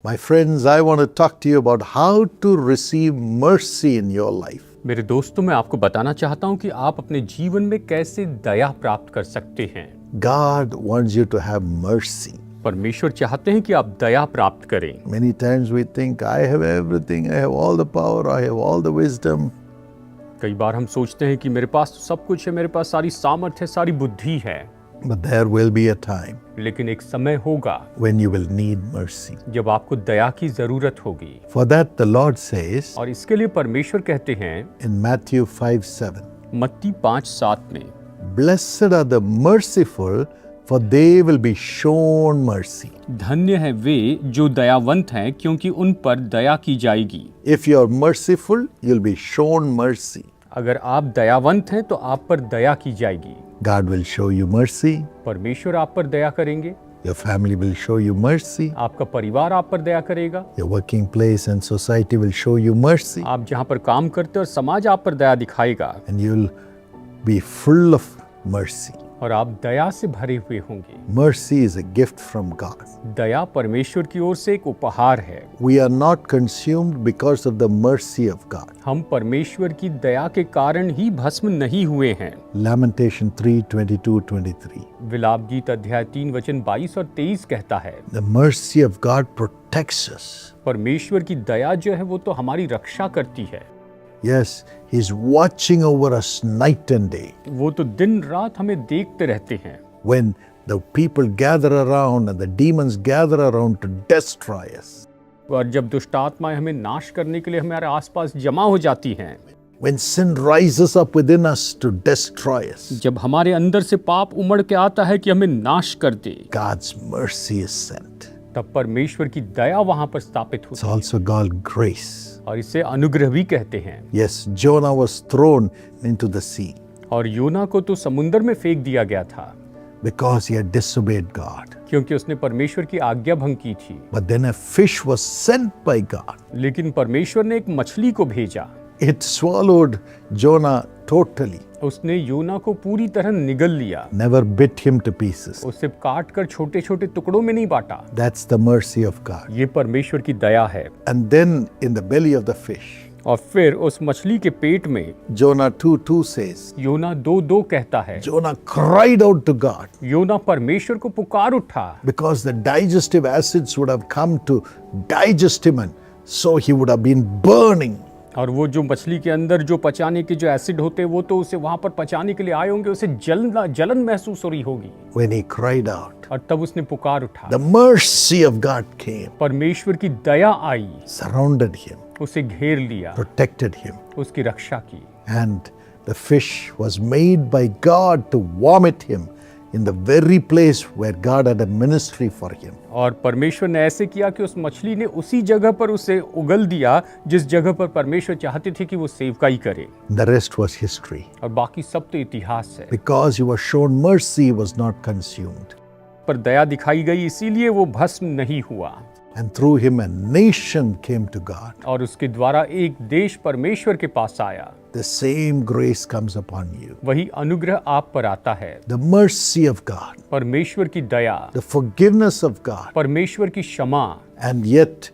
My friends, I want to talk to you about how to receive mercy in your life. मेरे दोस्तों, मैं आपको बताना चाहता हूं कि आप अपने जीवन में कैसे दया प्राप्त कर सकते हैं। God wants you to have mercy. परमेश्वर चाहते हैं कि आप दया प्राप्त करें। Many times we think, I have everything, I have all the power, I have all the wisdom. कई बार हम सोचते हैं कि मेरे पास तो सब कुछ है, मेरे पास सारी सामर्थ्य है, सारी बुद्धि है। But there will be a time लेकिन एक समय होगा when you will need mercy. जब आपको दया की जरूरत होगी। For that the Lord says और इसके लिए परमेश्वर कहते हैं in Matthew 5:7, मत्ती 5:7 में, Blessed are the merciful, for they will be shown mercy. धन्य है वे जो दयावंत हैं, क्योंकि उन पर दया की जाएगी। If you are merciful, you'll be shown mercy. अगर आप दयावंत हैं तो आप पर दया की जाएगी। God will show you mercy. परमेश्वर आप पर दया करेंगे। Your family will show you mercy. आपका परिवार आप पर दया करेगा। Your working place and society will show you mercy. आप जहाँ पर काम करते हो और समाज आप पर दया दिखाएगा। And you'll be full of mercy. और आप दया से भरे हुए होंगे। Mercy is a gift from God. दया परमेश्वर की ओर से एक उपहार है। We are not consumed because of the mercy of God. हम परमेश्वर की दया के कारण ही भस्म नहीं हुए हैं। Lamentation 3:22-23. विलाप गीत अध्याय 3 वचन 22 और 23 कहता है, The mercy of God protects us. परमेश्वर की दया जो है वो तो हमारी रक्षा करती है। Yes, He's watching over us night and day. वो तो दिन रात हमें देखते रहते हैं। When the people gather around and the demons gather around to destroy us. और जब दुष्ट आत्माएं हमें नाश करने के लिए हमारे आसपास जमा हो जाती हैं, When sin rises up within us to destroy us, जब हमारे अंदर से पाप उमड़ के आता है कि हमें नाश कर दे, God's mercy is sent. तब परमेश्वर की दया वहां पर स्थापित It's होती है। also called grace. और इसे अनुग्रह भी कहते हैं। Yes, Jonah was thrown into the sea और योना को तो समुद्र में फेंक दिया गया था because he had disobeyed God. क्योंकि उसने परमेश्वर की आज्ञा भंग की थी। But then a fish was sent by God. लेकिन परमेश्वर ने एक मछली को भेजा। It swallowed Jonah totally, उसने योना को पूरी तरह निगल लिया। never bit him to pieces. उसे काट कर छोटे छोटे टुकड़ों में नहीं बांटा। That's the mercy of God. ये परमेश्वर की दया है। And then in the belly of the fish, और फिर उस मछली के पेट में Jonah 2:2 says, योना 2:2 कहता है, Jonah cried out to God योना परमेश्वर को पुकार उठा, because the digestive acids would have come to digest him, and so he would have been burning. और वो जो मछली के अंदर जो पचाने के जो एसिड होते हैं वो तो उसे वहां पर पचाने के लिए आए होंगे, उसे जलन महसूस हो रही होगी। When he cried out, और तब उसने पुकार उठा, the mercy of God came, परमेश्वर की दया आई, surrounded him, उसे घेर लिया, protected him, उसकी रक्षा की। and the fish was made by God to vomit him in the very place where God had a ministry for him. और परमेश्वर ने ऐसे किया कि उस मछली ने उसी जगह पर उसे उगल दिया जिस जगह पर परमेश्वर चाहते थे कि वो सेवकाई करे। The rest was history. और बाकी सब तो इतिहास है। Because he was shown mercy, he was not consumed. पर दया दिखाई गई, इसीलिए वो भस्म नहीं हुआ। And through him a nation came to God. और उसके द्वारा एक देश परमेश्वर के पास आया। The same grace comes upon you. वही अनुग्रह आप पर आता है। The mercy of God, परमेश्वर की दया, the forgiveness of God, परमेश्वर की क्षमा, and yet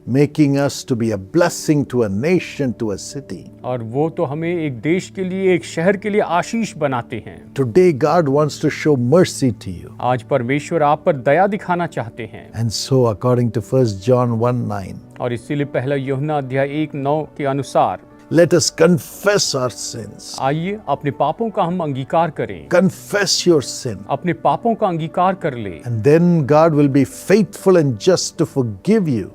making us to be a blessing to a nation, to a city. और वो तो हमें एक देश के लिए, एक शहर के लिए आशीष बनाते हैं। Today God wants to show mercy to you. आज परमेश्वर आप पर दया दिखाना चाहते हैं। And so according to 1 John 1:9, और इसीलिए पहला यूहन्ना अध्याय 1:9 के अनुसार let us confess our sins. आइए अपने पापों का हम अंगीकार करें। Confess your sin. अपने पापों का अंगीकार कर ले, And then God will be faithful and just to forgive you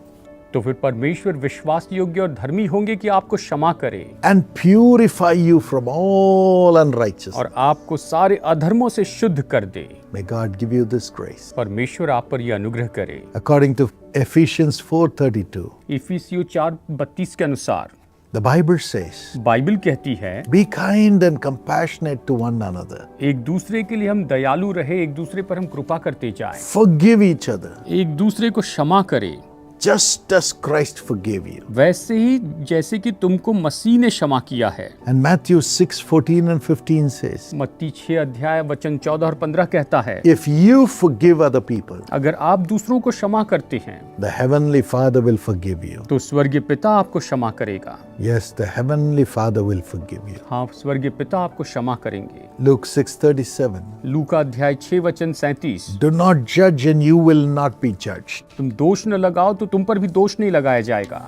तो फिर परमेश्वर विश्वास योग्य और धर्मी होंगे कि आपको क्षमा करे and purify you from all unrighteousness. और आपको सारे अधर्मों से शुद्ध कर दे। May God give you this grace. परमेश्वर आप पर यह अनुग्रह करे। According to Ephesians 4:32, इफिसियों 4:32 के अनुसार the Bible says, बाइबल कहती है, be kind and compassionate to one another. एक दूसरे के लिए हम दयालु रहे, एक दूसरे पर हम कृपा करते जाएं, Forgive each other, एक दूसरे को क्षमा करें, just as Christ forgave you. वैसे ही जैसे कि तुमको मसीह ने क्षमा किया है। And Matthew 6:14 and 15 says, मत्ती 6 अध्याय वचन 14 और 15 कहता है, if you forgive other people, अगर आप दूसरों को क्षमा करते हैं the heavenly Father will forgive you. तो स्वर्गीय पिता आपको क्षमा करेगा। Yes, the heavenly Father will forgive you. हाँ, स्वर्गीय पिता आपको क्षमा करेंगे। Luke 6:37. लूका अध्याय 6 वचन 37, Do not judge and you will not be judged. तुम दोष न लगाओ तो तुम पर भी दोष नहीं लगाया जाएगा।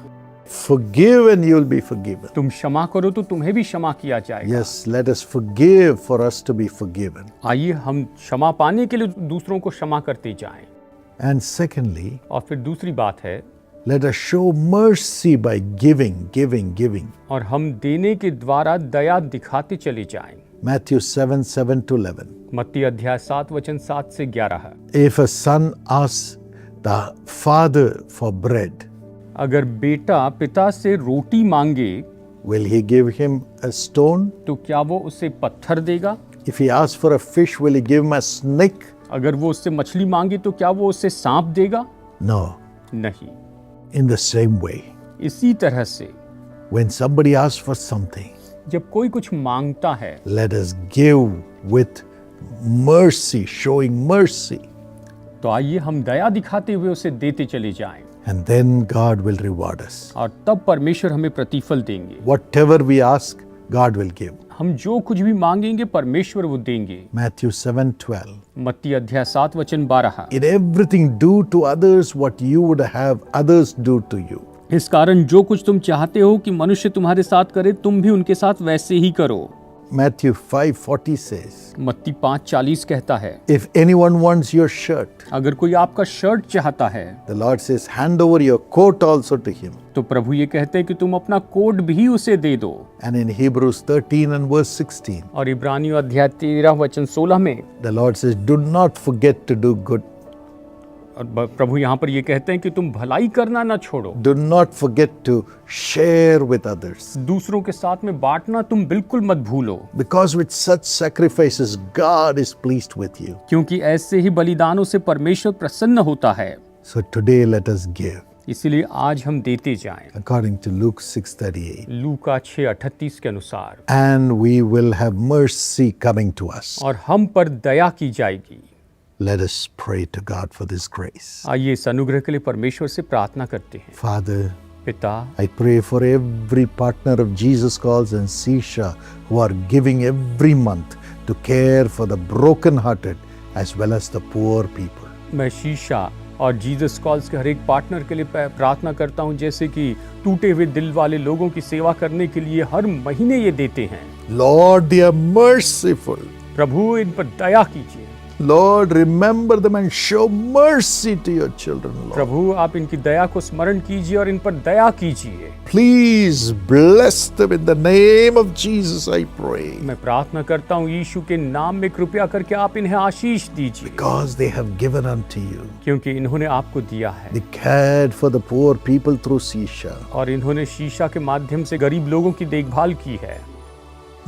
Forgive and you will be forgiven. तुम क्षमा करो तो तुम्हें भी क्षमा किया जाएगा। Yes, let us forgive for us to be forgiven. आइए हम क्षमा पाने के लिए दूसरों को क्षमा करते जाएं। And secondly, और फिर दूसरी बात है, let us show mercy by giving. और हम देने के द्वारा दया दिखाते चले जाएं। Matthew 7:7 to 11. मत्ती अध्याय 7 वचन 7 से 11। If a son asks the father for bread, अगर बेटा पिता से रोटी मांगे will he give him a stone? तो क्या वो उसे पत्थर देगा? If he asks for a fish, will he give him a snake? अगर वो उससे मछली मांगे तो क्या वो उसे सांप देगा? No. नहीं। In the same way, इसी तरह से when somebody asks for something, जब कोई कुछ मांगता है let us give with mercy, showing mercy. तो आइए हम दया दिखाते हुए उसे देते चले जाएं, And then God will reward us. और तब परमेश्वर हमें प्रतिफल देंगे। Whatever we ask, God will give. हम जो कुछ भी मांगेंगे परमेश्वर वो देंगे। Matthew 7:12. मत्ती अध्याय 7 वचन 12। In everything do to others what you would have others do to you. इस कारण जो कुछ तुम चाहते हो कि मनुष्य तुम्हारे साथ करे, तुम भी उनके साथ वैसे ही करो। Matthew 5:40 says, मत्ती 5:40 कहता है, if anyone wants your shirt, अगर कोई आपका शर्ट चाहता है the Lord says, hand over your coat also to him. तो प्रभु ये कहते हैं कि तुम अपना कोट भी उसे दे दो। And in Hebrews 13 and verse 16, और इब्रानियों अध्याय 13 वचन 16 में the Lord says, do not forget to do good. और प्रभु यहाँ पर ये कहते हैं कि तुम भलाई करना ना छोड़ो, Do not forget to share with others. दूसरों के साथ में बांटना तुम बिल्कुल मत भूलो, Because with such sacrifices, God is pleased with you. क्योंकि ऐसे ही बलिदानों से परमेश्वर प्रसन्न होता है। So today let us give. इसीलिए आज हम देते जाएं, According to Luke 6:38. लूका 6:38 के अनुसार, And we will have mercy coming to us. और हम पर दया की जाएगी। Let us pray to God for this grace. आइए इस अनुग्रह के लिए परमेश्वर से प्रार्थना करते हैं। Father, पिता, I pray for every partner of Jesus Calls and Sisha who are giving every month to care for the broken-hearted as well as the poor people. मैं शीशा और जीसस कॉल्स के हर एक पार्टनर के लिए प्रार्थना करता हूं, जैसे कि टूटे हुए दिल वाले लोगों की सेवा करने के लिए हर महीने ये देते हैं। Lord, they are merciful. प्रभु इन पर दया कीजिए। Lord, remember them and show mercy to your children, Lord. प्रभु आप इनकी दया को स्मरण कीजिए और इन पर दया कीजिए। Please bless them in the name of Jesus, I pray. मैं प्रार्थना करता हूँ यीशु के नाम में, कृपया करके आप इन्हें आशीष दीजिए, Because they have given unto you. क्योंकि इन्होंने आपको दिया है They cared for the poor people through Sisha. और इन्होंने शीशा के माध्यम से गरीब लोगों की देखभाल की है।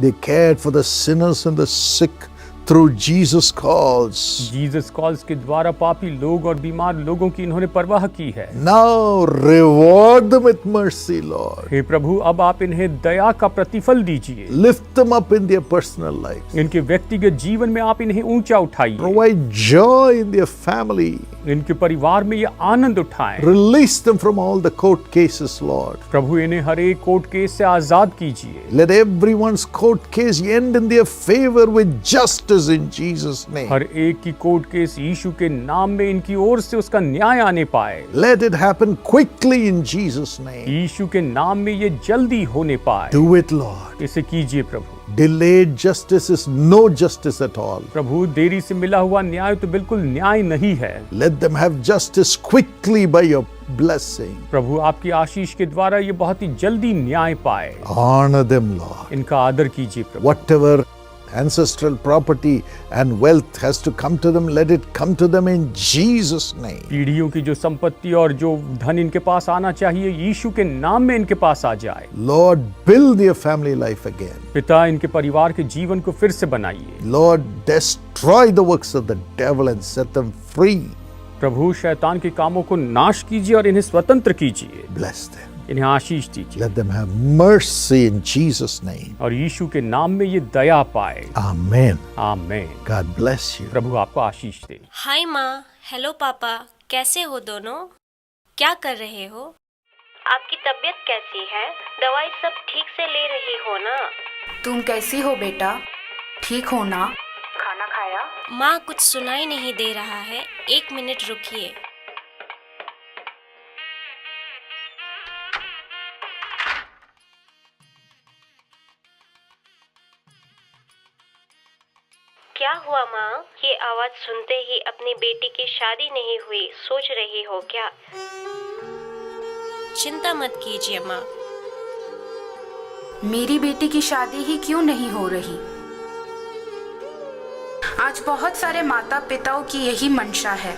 They cared for the sinners and the sick through Jesus Calls. Jesus calls के द्वारा पापी लोग और बीमार लोगों की इन्होंने परवाह की है। Now reward them with mercy, Lord. हे प्रभु, अब आप इन्हें दया का प्रतिफल दीजिए। Lift them up in their personal lives. इनके व्यक्तिगत जीवन में आप इन्हें ऊंचा उठाइए। Provide joy in their family. इनके परिवार में ये आनंद उठाएं। Release them from all the court cases, Lord. प्रभु इन्हें हर एक कोर्ट केस से आजाद कीजिए। Let everyone's court case end in their favor with justice in Jesus' name. हर एक की कोर्ट केस यीशु के नाम में इनकी ओर से उसका न्याय आने पाए। Let it happen quickly in Jesus' name. यीशु के नाम में ये जल्दी होने पाए। Do it, Lord. इसे कीजिए प्रभु। Delayed justice is no justice at all. प्रभु देरी से मिला हुआ न्याय तो बिल्कुल न्याय नहीं है। Let them have justice quickly by your blessing. प्रभु आपकी आशीष के द्वारा ये बहुत ही जल्दी न्याय पाए। Honor them, Lord. इनका आदर कीजिए प्रभु। Whatever ancestral property and wealth has to come to them, let it come to them in Jesus' name. पीढ़ियों की जो संपत्ति और जो धन इनके पास आना चाहिए, यीशु के नाम में इनके पास आ जाए। Lord, build their family life again. पिता इनके परिवार के जीवन को फिर से बनाइए। Lord, destroy the works of the devil and set them free. प्रभु शैतान के कामों को नाश कीजिए और इन्हें स्वतंत्र कीजिए, Bless them. इन्हें आशीष दीजिए Let them have mercy in Jesus' name. और यीशु के नाम में ये दया पाए। Amen. Amen. God bless you. प्रभु आपको आशीष दे। हाय माँ, हेलो पापा, कैसे हो दोनों? क्या कर रहे हो? आपकी तबीयत कैसी है? दवाई सब ठीक से ले रही हो ना? तुम कैसी हो बेटा? ठीक हो ना? खाना खाया? माँ, कुछ सुनाई नहीं दे रहा है, 1 मिनट रुकिए। क्या हुआ माँ? ये आवाज सुनते ही अपनी बेटी की शादी नहीं हुई सोच रही हो क्या? चिंता मत कीजिए माँ। मेरी बेटी की शादी ही क्यों नहीं हो रही? आज बहुत सारे माता पिताओं की यही मंशा है।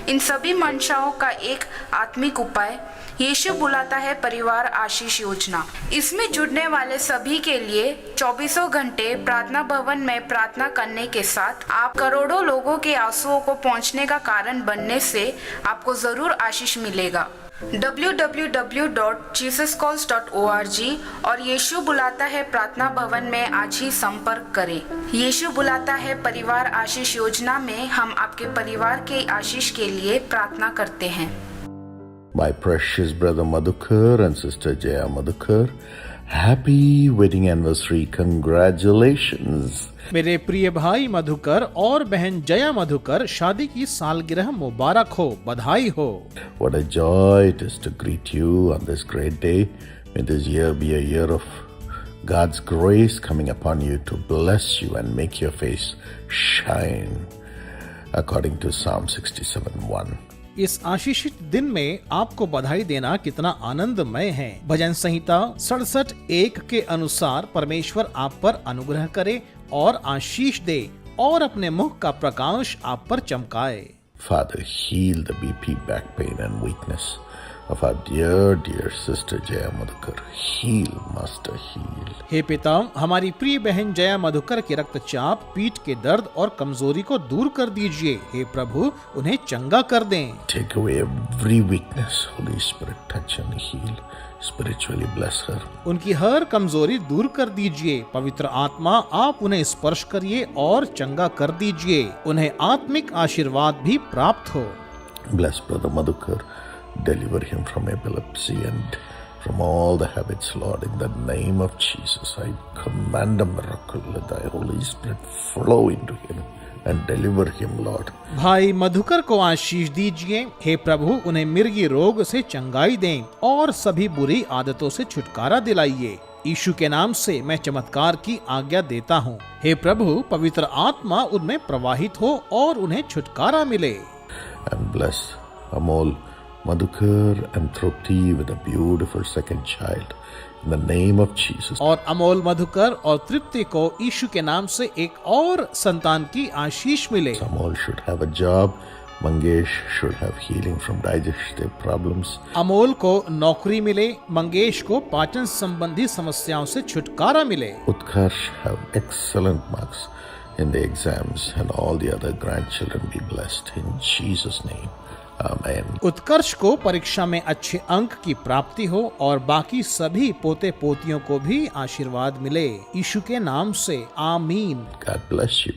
इन सभी मंशाओं का एक आत्मिक उपाय यीशु बुलाता है परिवार आशीष योजना। इसमें जुड़ने वाले सभी के लिए 24 घंटे प्रार्थना भवन में प्रार्थना करने के साथ आप करोड़ों लोगों के आंसुओं को पहुंचने का कारण बनने से आपको जरूर आशीष मिलेगा। www.jesuscalls.org और यीशु बुलाता है प्रार्थना भवन में आज ही संपर्क करें। यीशु बुलाता है परिवार आशीष योजना में हम आपके परिवार के आशीष के लिए प्रार्थना करते हैं। My precious brother Madhukar and sister Jaya Madhukar, happy wedding anniversary, congratulations. मेरे प्रिय भाई मधुकर और बहन जया मधुकर, शादी की सालगिरह मुबारक हो, बधाई हो। What a joy it is to greet you on this great day. May this year be a year of God's grace coming upon you to bless you and make your face shine, according to Psalm 67:1. इस आशीषित दिन में आपको बधाई देना कितना आनंदमय है। भजन संहिता 67:1 के अनुसार परमेश्वर आप पर अनुग्रह करे और आशीष दे और अपने मुख का प्रकाश आप पर चमकाए। Father, heal the BP, back pain and weakness of our dear sister Jaya Madhukar. Heal, Master, heal. हे पिता, हमारी प्रिय बहन जया मधुकर के रक्तचाप, पीठ के दर्द और कमजोरी को दूर कर दीजिए। हे प्रभु, उन्हें चंगा कर दें। Take away every weakness. Holy Spirit, touch and heal. Spiritually bless her. उनकी हर कमजोरी दूर कर दीजिए। पवित्र आत्मा, आप उन्हें स्पर्श करिए और चंगा कर दीजिए। उन्हें आत्मिक आशीर्वाद भी प्राप्त हो। Bless Brother Madhukar. Deliver him from epilepsy and from all the habits, Lord. In the name of Jesus, I command a miracle. Let thy Holy Spirit flow into him and deliver him, Lord. भाई मधुकर को आशीष दीजिए। हे प्रभु, उन्हें मिर्गी रोग से चंगाई दें और सभी बुरी आदतों से छुटकारा दिलाइए। यीशु के नाम से मैं चमत्कार की आज्ञा देता हूँ। हे प्रभु, पवित्र आत्मा उनमें प्रवाहित हो और उन्हें छुटकारा मिले। And bless Amol, Madhukar and Trupti with a beautiful second child. In the name of Jesus. और अमोल, मधुकर और तृप्ति को यीशु के नाम से एक और संतान की आशीष मिले। Amol should have a job. Mangesh should have healing from digestive problems. Amol को नौकरी मिले, मंगेश को पाचन संबंधी समस्याओं से छुटकारा मिले। Utkarsh have excellent marks in the exams and all the other grandchildren be blessed in Jesus' name. Amen. उत्कर्ष को परीक्षा में अच्छे अंक की प्राप्ति हो और बाकी सभी पोते पोतियों को भी आशीर्वाद मिले। यीशु के नाम से आमीन। God bless you.